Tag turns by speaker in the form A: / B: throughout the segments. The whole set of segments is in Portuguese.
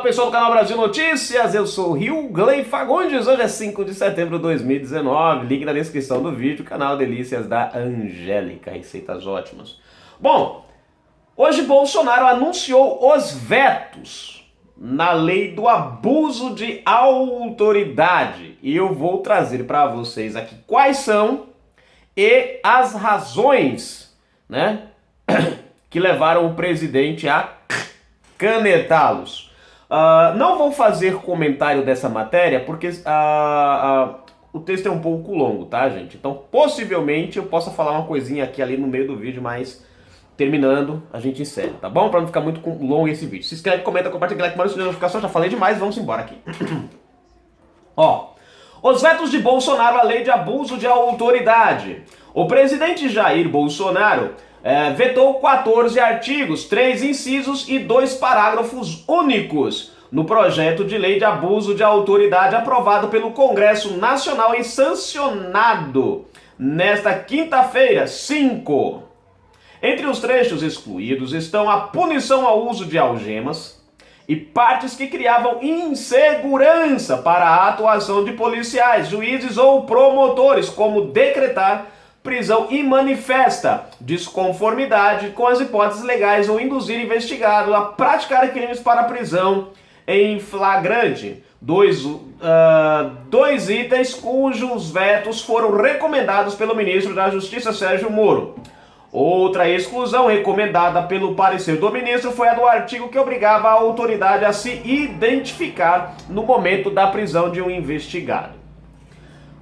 A: pessoal do canal Brasil Notícias, eu sou o Rio Gley Fagundes, hoje é 5 de setembro de 2019, link na descrição do vídeo, canal Delícias da Angélica, receitas ótimas. Bom, hoje Bolsonaro anunciou os vetos na lei do abuso de autoridade e eu vou trazer para vocês aqui quais são e as razões, né, que levaram o presidente a canetá-los. Não vou fazer comentário dessa matéria porque o texto é um pouco longo, tá, gente? Então, possivelmente eu possa falar uma coisinha aqui ali no meio do vídeo, mas terminando, a gente encerra, tá bom? Pra não ficar muito longo esse vídeo. Se inscreve, comenta, compartilha, like, marca a notificação. Já falei demais, vamos embora aqui. Ó, os vetos de Bolsonaro à lei de abuso de autoridade. O presidente Jair Bolsonaro vetou 14 artigos, 3 incisos e 2 parágrafos únicos no projeto de lei de abuso de autoridade aprovado pelo Congresso Nacional e sancionado nesta quinta-feira, 5. Entre os trechos excluídos estão a punição ao uso de algemas e partes que criavam insegurança para a atuação de policiais, juízes ou promotores, como decretar prisão manifesta desconformidade com as hipóteses legais ou induzir investigado a praticar crimes para prisão em flagrante. Dois itens cujos vetos foram recomendados pelo ministro da Justiça, Sérgio Moro. Outra exclusão recomendada pelo parecer do ministro foi a do artigo que obrigava a autoridade a se identificar no momento da prisão de um investigado.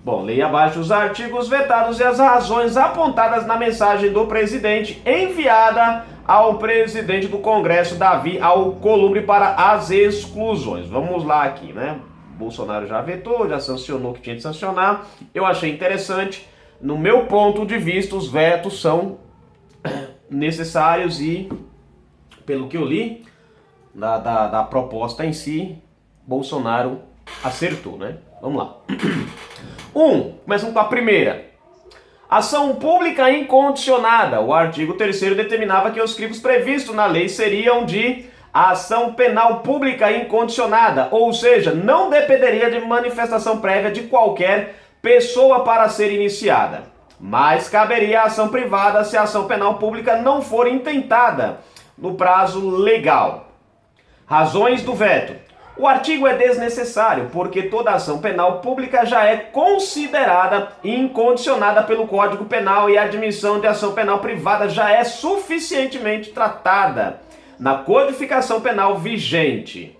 A: Bom, leia abaixo os artigos vetados e as razões apontadas na mensagem do presidente enviada ao presidente do Congresso, Davi Alcolumbre, para as exclusões. Vamos lá aqui, né? Bolsonaro já vetou, já sancionou o que tinha de sancionar. Eu achei interessante. No meu ponto de vista, os vetos são necessários e, pelo que eu li, da proposta em si, Bolsonaro acertou, né? Vamos lá. Começamos com a primeira. Ação pública incondicionada. O artigo 3º determinava que os crimes previstos na lei seriam de ação penal pública incondicionada, ou seja, não dependeria de manifestação prévia de qualquer pessoa para ser iniciada, mas caberia a ação privada se a ação penal pública não for intentada no prazo legal. Razões do veto. O artigo é desnecessário porque toda ação penal pública já é considerada incondicionada pelo Código Penal e a admissão de ação penal privada já é suficientemente tratada na codificação penal vigente.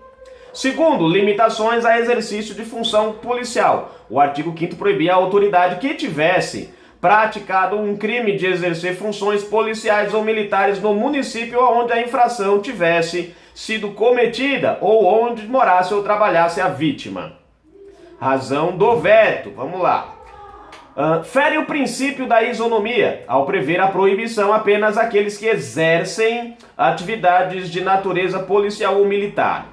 A: Segundo, limitações a exercício de função policial. O artigo 5º proibia a autoridade que tivesse praticado um crime de exercer funções policiais ou militares no município onde a infração tivesse sido cometida ou onde morasse ou trabalhasse a vítima. Razão do veto. Vamos lá. Fere o princípio da isonomia ao prever a proibição apenas àqueles que exercem atividades de natureza policial ou militar.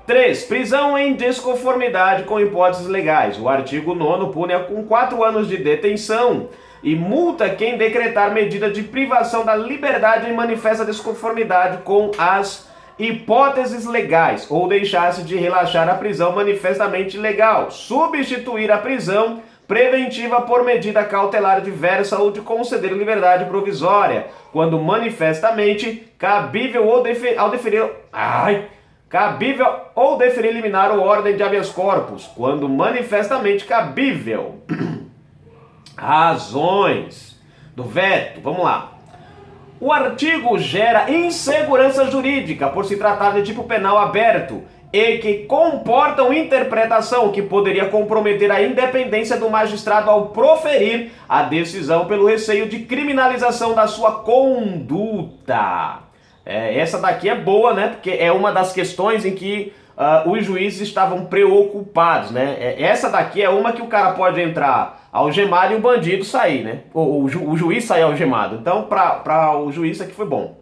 A: 3. Prisão em desconformidade com hipóteses legais. O artigo 9º pune com 4 anos de detenção e multa quem decretar medida de privação da liberdade em manifesta desconformidade com as hipóteses legais ou deixar-se de relaxar a prisão manifestamente legal, substituir a prisão preventiva por medida cautelar diversa ou de conceder liberdade provisória, quando manifestamente cabível ou deferir liminar ou ordem de habeas corpus, quando manifestamente cabível. Razões do veto. Vamos lá. O artigo gera insegurança jurídica por se tratar de tipo penal aberto e que comportam interpretação que poderia comprometer a independência do magistrado ao proferir a decisão pelo receio de criminalização da sua conduta. Essa daqui é boa, né? Porque é uma das questões em que os juízes estavam preocupados, né? Essa daqui é uma que o cara pode entrar algemado e o bandido sair, né? O juiz sair algemado. Então, para o juiz, isso aqui foi bom.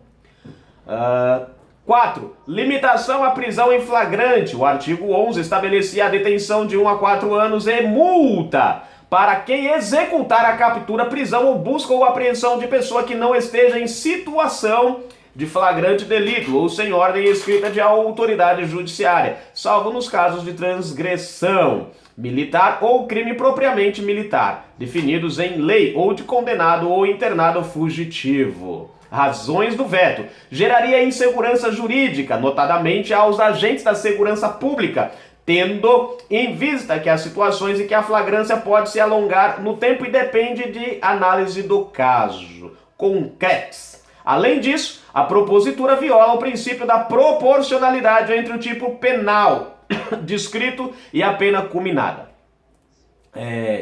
A: 4. Limitação à prisão em flagrante. O artigo 11 estabelecia a detenção de 1 a 4 anos e multa para quem executar a captura, prisão ou busca ou apreensão de pessoa que não esteja em situação de flagrante delito ou sem ordem escrita de autoridade judiciária, salvo nos casos de transgressão militar ou crime propriamente militar, definidos em lei ou de condenado ou internado fugitivo. Razões do veto: geraria insegurança jurídica, notadamente aos agentes da segurança pública, tendo em vista que as situações em que a flagrância pode se alongar no tempo e depende de análise do caso concretos. Além disso, a propositura viola o princípio da proporcionalidade entre o tipo penal descrito e a pena culminada.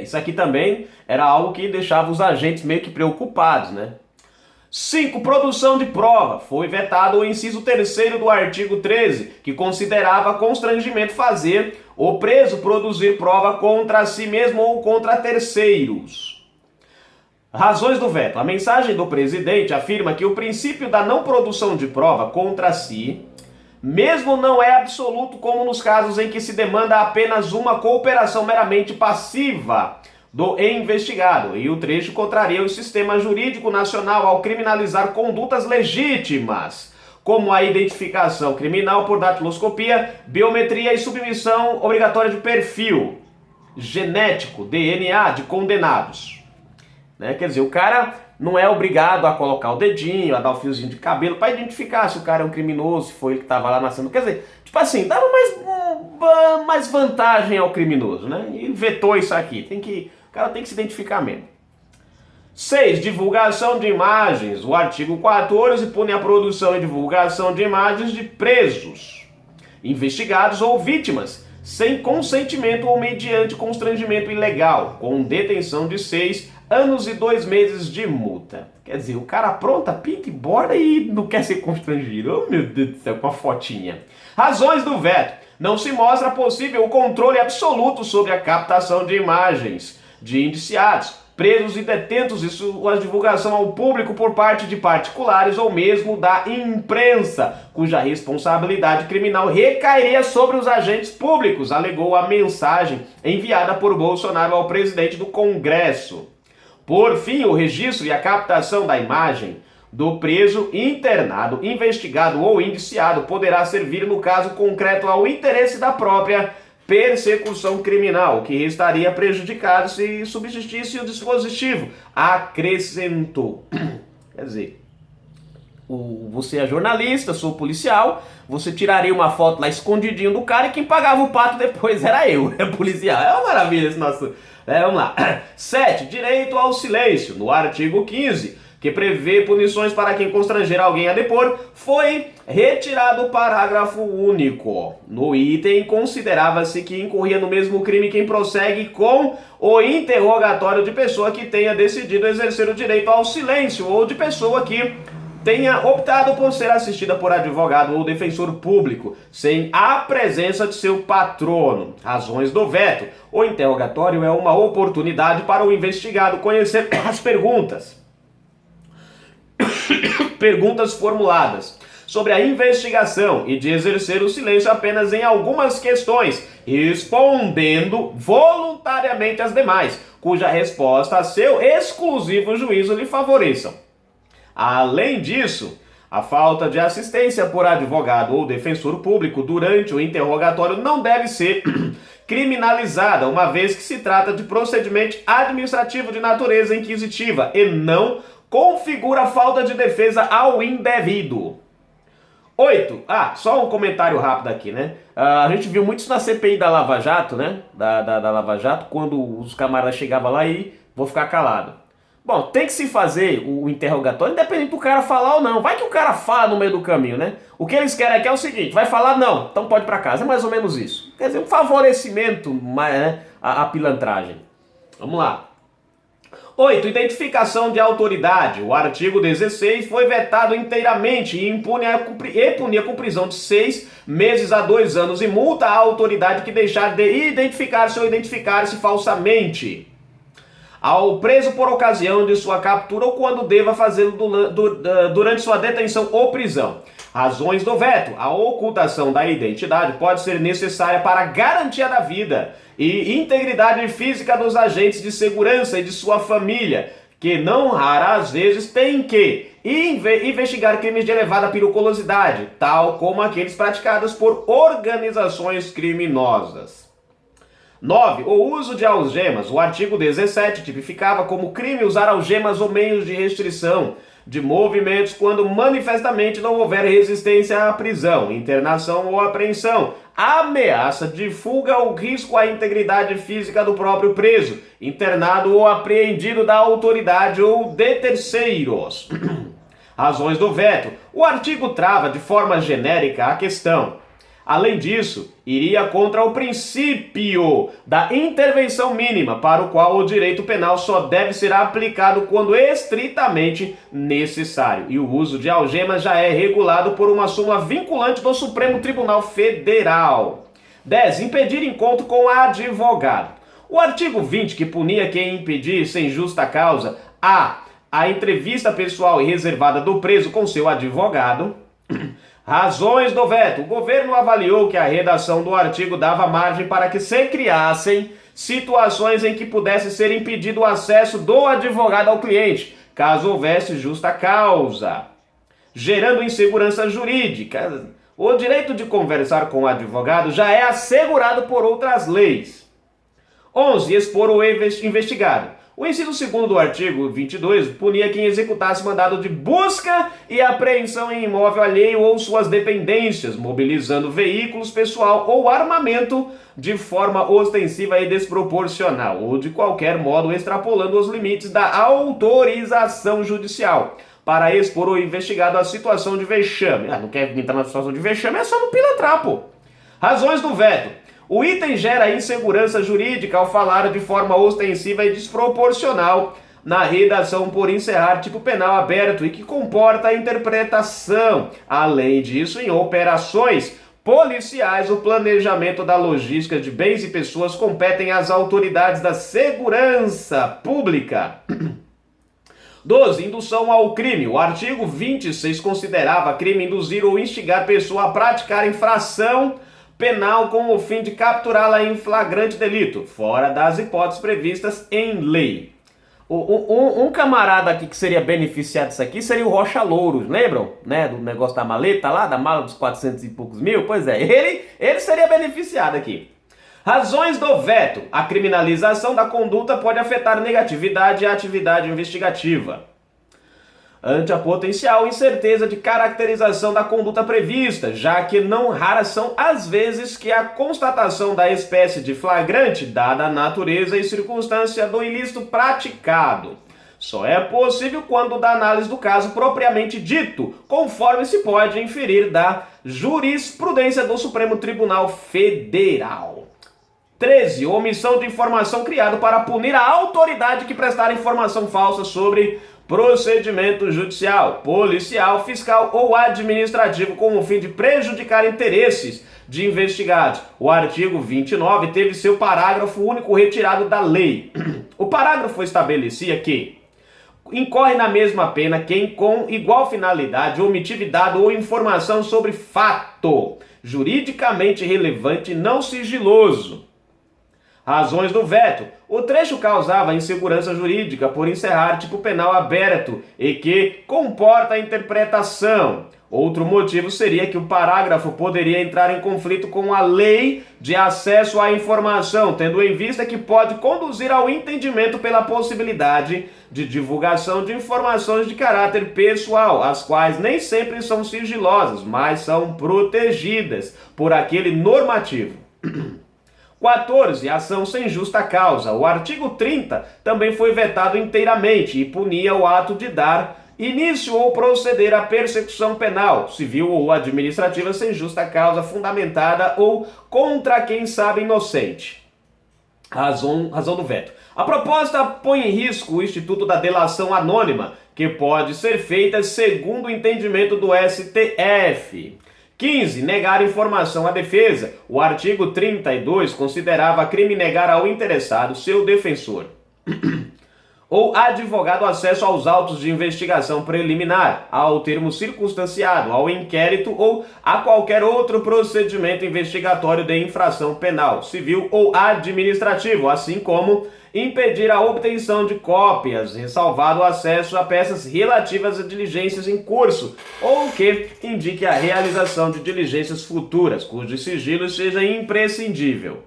A: Isso aqui também era algo que deixava os agentes meio que preocupados, né? 5. Produção de prova. Foi vetado o inciso 3º do artigo 13, que considerava constrangimento fazer o preso produzir prova contra si mesmo ou contra terceiros. Razões do veto. A mensagem do presidente afirma que o princípio da não produção de prova contra si mesmo não é absoluto, como nos casos em que se demanda apenas uma cooperação meramente passiva do investigado, e o trecho contraria o sistema jurídico nacional ao criminalizar condutas legítimas, como a identificação criminal por datiloscopia, biometria e submissão obrigatória de perfil genético, DNA, de condenados. Quer dizer, o cara não é obrigado a colocar o dedinho, a dar o fiozinho de cabelo para identificar se o cara é um criminoso, se foi ele que estava lá nascendo. Quer dizer, tipo assim, dava mais vantagem ao criminoso, né? E vetou isso aqui. O cara tem que se identificar mesmo. 6. Divulgação de imagens. O artigo 14 pune a produção e divulgação de imagens de presos, investigados ou vítimas, sem consentimento ou mediante constrangimento ilegal, com detenção de 6 anos e 2 meses de multa. Quer dizer, o cara apronta, pinta e borda e não quer ser constrangido. Oh, meu Deus do céu, com a fotinha. Razões do veto. Não se mostra possível o controle absoluto sobre a captação de imagens de indiciados, presos e detentos e sua divulgação ao público por parte de particulares ou mesmo da imprensa, cuja responsabilidade criminal recairia sobre os agentes públicos, alegou a mensagem enviada por Bolsonaro ao presidente do Congresso. Por fim, o registro e a captação da imagem do preso, internado, investigado ou indiciado poderá servir, no caso concreto, ao interesse da própria persecução criminal, o que restaria prejudicado se subsistisse o dispositivo. Acrescentou. Quer dizer, você é jornalista, sou policial, você tiraria uma foto lá escondidinho do cara e quem pagava o pato depois era eu, policial. É uma maravilha esse nosso... vamos lá. 7. Direito ao silêncio. No artigo 15, que prevê punições para quem constranger alguém a depor, foi retirado o parágrafo único. No item, considerava-se que incorria no mesmo crime quem prossegue com o interrogatório de pessoa que tenha decidido exercer o direito ao silêncio ou de pessoa que tenha optado por ser assistida por advogado ou defensor público, sem a presença de seu patrono. Razões do veto. O interrogatório é uma oportunidade para o investigado conhecer as perguntas formuladas sobre a investigação e de exercer o silêncio apenas em algumas questões, respondendo voluntariamente as demais, cuja resposta a seu exclusivo juízo lhe favoreçam. Além disso, a falta de assistência por advogado ou defensor público durante o interrogatório não deve ser criminalizada, uma vez que se trata de procedimento administrativo de natureza inquisitiva e não configura falta de defesa ao indevido. 8. Só um comentário rápido aqui, né? A gente viu muito isso na CPI da Lava Jato, né? Da Lava Jato, quando os camaradas chegavam lá e vou ficar calado. Bom, tem que se fazer o interrogatório, independente do cara falar ou não. Vai que o cara fala no meio do caminho, né? O que eles querem aqui é o seguinte, vai falar não, então pode ir pra casa. É mais ou menos isso. Quer dizer, um favorecimento, né, à pilantragem. Vamos lá. 8. Identificação de autoridade. O artigo 16 foi vetado inteiramente e punia com prisão de 6 meses a 2 anos e multa à autoridade que deixar de identificar-se ou identificar-se falsamente ao preso por ocasião de sua captura ou quando deva fazê-lo durante sua detenção ou prisão. Razões do veto. A ocultação da identidade pode ser necessária para a garantia da vida e integridade física dos agentes de segurança e de sua família, que não raras vezes têm que investigar crimes de elevada periculosidade, tal como aqueles praticados por organizações criminosas. 9. O uso de algemas. O artigo 17 tipificava como crime usar algemas ou meios de restrição de movimentos quando manifestamente não houver resistência à prisão, internação ou apreensão, ameaça de fuga ou risco à integridade física do próprio preso, internado ou apreendido da autoridade ou de terceiros. Razões do veto. O artigo trava de forma genérica a questão. Além disso, iria contra o princípio da intervenção mínima, para o qual o direito penal só deve ser aplicado quando estritamente necessário. E o uso de algemas já é regulado por uma súmula vinculante do Supremo Tribunal Federal. 10. Impedir encontro com advogado. O artigo 20, que punia quem impedir sem justa causa a entrevista pessoal e reservada do preso com seu advogado. Razões do veto. O governo avaliou que a redação do artigo dava margem para que se criassem situações em que pudesse ser impedido o acesso do advogado ao cliente, caso houvesse justa causa, gerando insegurança jurídica. O direito de conversar com o advogado já é assegurado por outras leis. 11. Expor o investigado. O inciso 2º do artigo 22 punia quem executasse mandado de busca e apreensão em imóvel alheio ou suas dependências, mobilizando veículos, pessoal ou armamento de forma ostensiva e desproporcional, ou de qualquer modo extrapolando os limites da autorização judicial, para expor o investigado à situação de vexame. Não quer entrar na situação de vexame, é só no pilantrapo. Razões do veto. O item gera insegurança jurídica ao falar de forma ostensiva e desproporcional na redação por encerrar tipo penal aberto e que comporta a interpretação. Além disso, em operações policiais, o planejamento da logística de bens e pessoas competem às autoridades da segurança pública. 12. Indução ao crime. O artigo 26 considerava crime induzir ou instigar pessoa a praticar infração penal com o fim de capturá-la em flagrante delito, fora das hipóteses previstas em lei. Um camarada aqui que seria beneficiado disso aqui seria o Rocha Louros, lembram? Né, do negócio da maleta lá, da mala dos 400 e poucos mil? Pois é, ele seria beneficiado aqui. Razões do veto. A criminalização da conduta pode afetar negatividade e atividade investigativa. Ante a potencial incerteza de caracterização da conduta prevista, já que não raras são as vezes que a constatação da espécie de flagrante, dada a natureza e circunstância do ilícito praticado, só é possível quando da análise do caso propriamente dito, conforme se pode inferir da jurisprudência do Supremo Tribunal Federal. 13. Omissão de informação criada para punir a autoridade que prestar informação falsa sobre procedimento judicial, policial, fiscal ou administrativo com o fim de prejudicar interesses de investigados. O artigo 29 teve seu parágrafo único retirado da lei. O parágrafo estabelecia que incorre na mesma pena quem, com igual finalidade, omitir dado ou informação sobre fato juridicamente relevante não sigiloso. Razões do veto. O trecho causava insegurança jurídica por encerrar tipo penal aberto e que comporta a interpretação. Outro motivo seria que o parágrafo poderia entrar em conflito com a lei de acesso à informação, tendo em vista que pode conduzir ao entendimento pela possibilidade de divulgação de informações de caráter pessoal, as quais nem sempre são sigilosas, mas são protegidas por aquele normativo. 14. Ação sem justa causa. O artigo 30 também foi vetado inteiramente e punia o ato de dar início ou proceder à persecução penal, civil ou administrativa sem justa causa fundamentada ou contra quem sabe inocente. Razão do veto. A proposta põe em risco o instituto da delação anônima, que pode ser feita segundo o entendimento do STF. 15. Negar informação à defesa. O artigo 32 considerava crime negar ao interessado, seu defensor, ou advogado acesso aos autos de investigação preliminar, ao termo circunstanciado, ao inquérito ou a qualquer outro procedimento investigatório de infração penal, civil ou administrativo, assim como impedir a obtenção de cópias, ressalvado o acesso a peças relativas a diligências em curso, ou que indique a realização de diligências futuras, cujo sigilo seja imprescindível.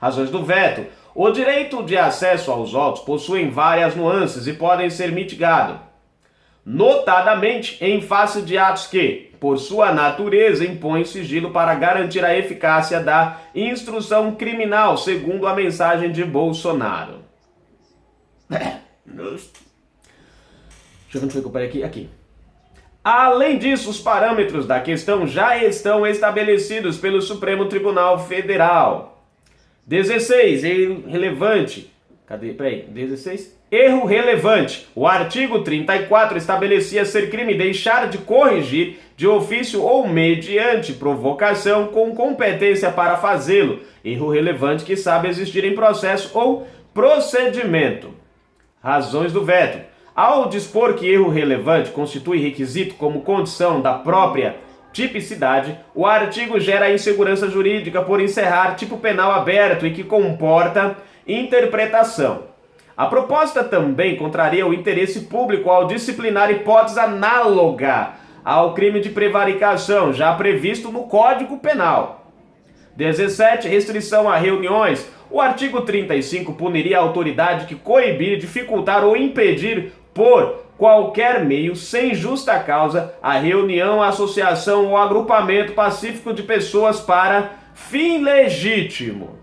A: Razões do veto. O direito de acesso aos autos possui várias nuances e podem ser mitigados, notadamente em face de atos que, por sua natureza, impõem sigilo para garantir a eficácia da instrução criminal, segundo a mensagem de Bolsonaro. Deixa eu ver onde foi que eu parei aqui. Além disso, os parâmetros da questão já estão estabelecidos pelo Supremo Tribunal Federal. 16. Irrelevante. Cadê? Peraí. 16. Erro relevante. O artigo 34 estabelecia ser crime deixar de corrigir de ofício ou mediante provocação com competência para fazê-lo. Erro relevante que sabe existir em processo ou procedimento. Razões do veto. Ao dispor que erro relevante constitui requisito como condição da própria tipicidade, o artigo gera insegurança jurídica por encerrar tipo penal aberto e que comporta interpretação. A proposta também contraria o interesse público ao disciplinar hipótese análoga ao crime de prevaricação, já previsto no Código Penal. 17. Restrição a reuniões. O artigo 35 puniria a autoridade que coibir, dificultar ou impedir por qualquer meio, sem justa causa, a reunião, associação ou agrupamento pacífico de pessoas para fim legítimo.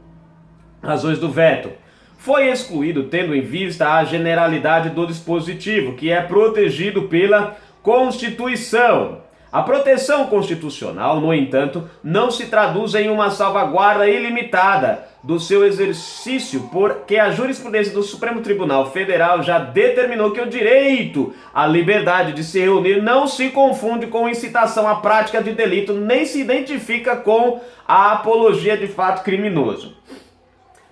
A: Razões do veto. Foi excluído tendo em vista a generalidade do dispositivo, que é protegido pela Constituição. A proteção constitucional, no entanto, não se traduz em uma salvaguarda ilimitada do seu exercício, porque a jurisprudência do Supremo Tribunal Federal já determinou que o direito à liberdade de se reunir não se confunde com incitação à prática de delito, nem se identifica com a apologia de fato criminoso.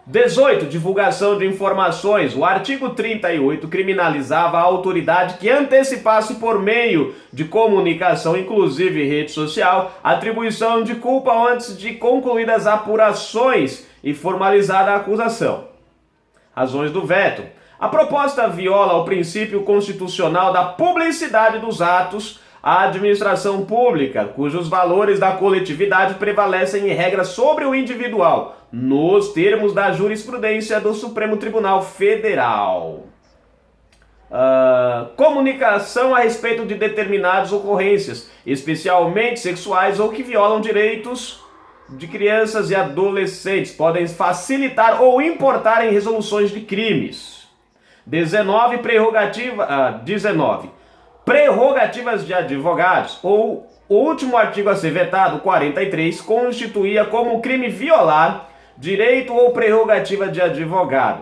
A: 18. Divulgação de informações. O artigo 38 criminalizava a autoridade que antecipasse por meio de comunicação, inclusive rede social, atribuição de culpa antes de concluídas apurações e formalizada a acusação. Razões do veto. A proposta viola o princípio constitucional da publicidade dos atos à administração pública, cujos valores da coletividade prevalecem em regra sobre o individual, nos termos da jurisprudência do Supremo Tribunal Federal. Comunicação a respeito de determinadas ocorrências, especialmente sexuais ou que violam direitos de crianças e adolescentes, podem facilitar ou importar em resoluções de crimes. 19. Prerrogativas de advogados, ou o último artigo a ser vetado, 43, constituía como crime violar direito ou prerrogativa de advogado.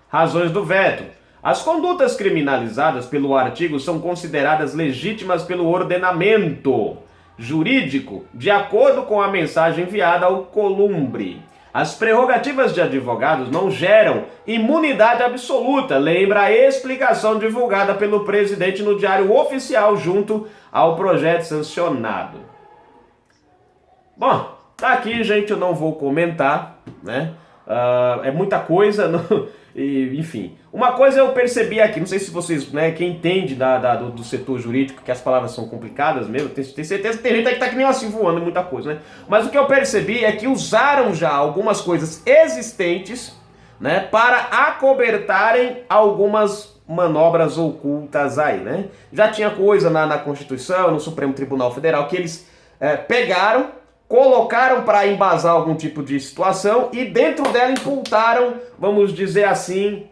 A: Razões do veto. As condutas criminalizadas pelo artigo são consideradas legítimas pelo ordenamento jurídico, de acordo com a mensagem enviada ao Columbre. As prerrogativas de advogados não geram imunidade absoluta, lembra a explicação divulgada pelo presidente no Diário Oficial junto ao projeto sancionado. Bom, tá aqui, gente, eu não vou comentar, né? É muita coisa, enfim. Uma coisa eu percebi aqui, não sei se vocês, né, quem entende do setor jurídico, que as palavras são complicadas mesmo, tem certeza que tem gente aí que tá que nem assim voando muita coisa, né? Mas o que eu percebi é que usaram já algumas coisas existentes, né, para acobertarem algumas manobras ocultas aí, né? Já tinha coisa na Constituição, no Supremo Tribunal Federal, que eles pegaram, colocaram para embasar algum tipo de situação e dentro dela imputaram, vamos dizer assim,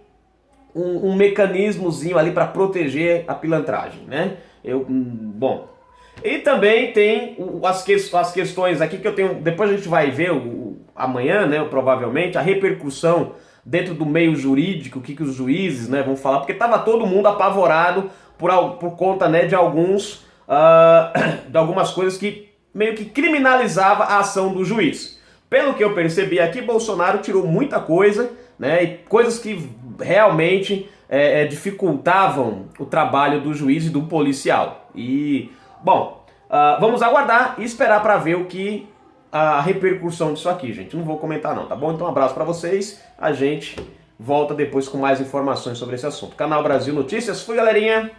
A: um mecanismozinho ali para proteger a pilantragem, né? Bom, e também tem as questões aqui que eu tenho, depois a gente vai ver amanhã, né, provavelmente, a repercussão dentro do meio jurídico, o que os juízes, né, vão falar, porque estava todo mundo apavorado por conta, né, de algumas coisas que meio que criminalizava a ação do juiz. Pelo que eu percebi aqui, Bolsonaro tirou muita coisa, né, e coisas que realmente dificultavam o trabalho do juiz e do policial. E, bom, vamos aguardar e esperar para ver a repercussão disso aqui, gente. Não vou comentar não, tá bom? Então um abraço para vocês, a gente volta depois com mais informações sobre esse assunto. Canal Brasil Notícias, fui galerinha!